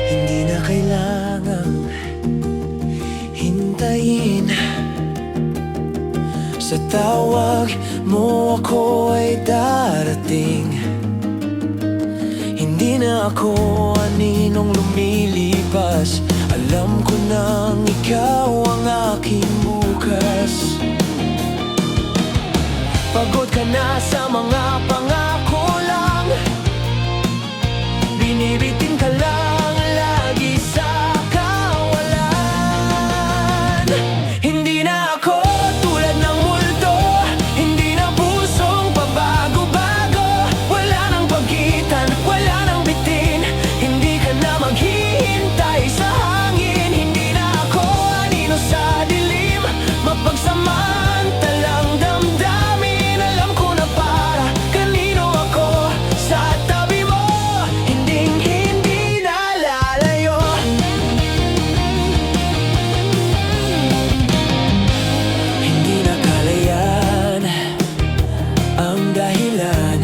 Hindi na kailangang hintayin. Sa tawag mo ako ay darating. Hindi na ako aninong lumilipas. Alam ko nang ikaw ang aking bukas. Pagod ka na sa mga pangako lang. Binibitin ka lang lagi sa kawalan. Hindi na ako tulad ng multo, hindi na pusong pabago-bago. Wala nang pagitan, wala nang bitin. Hindi ka na maghihintay sa hangin. Hindi na ako anino sa dilim, mapagsamantalang damdamin. Alam ko na para kanino ako sa tabi mo. Hindi na lalayo. Hindi na kalayan ang dahilan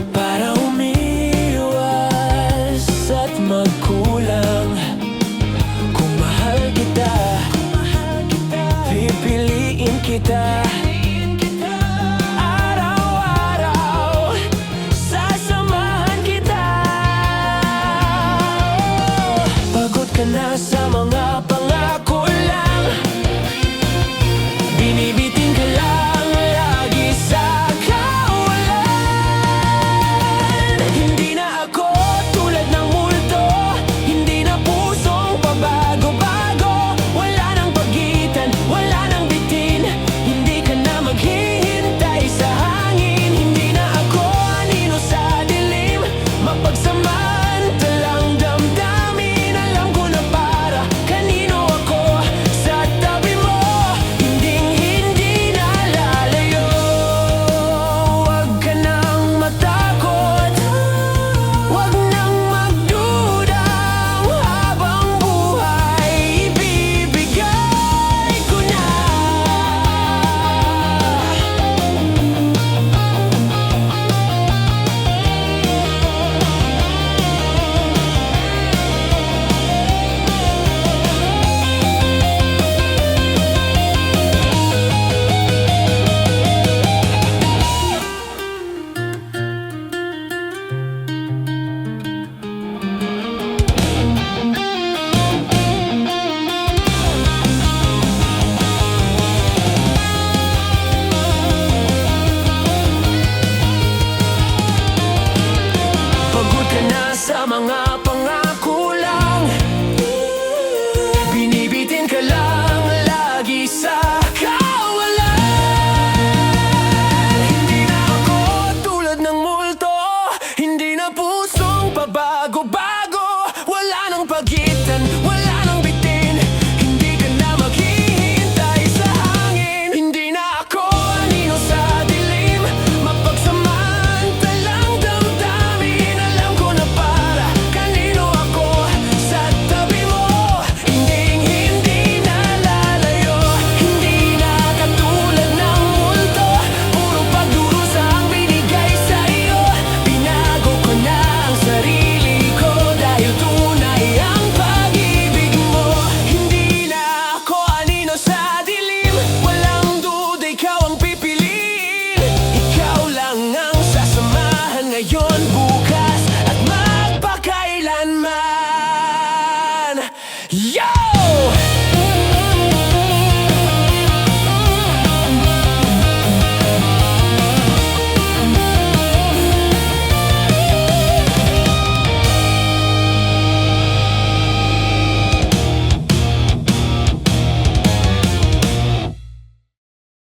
para umiwas at magkulang. Kung mahal kita, pipiliin kita.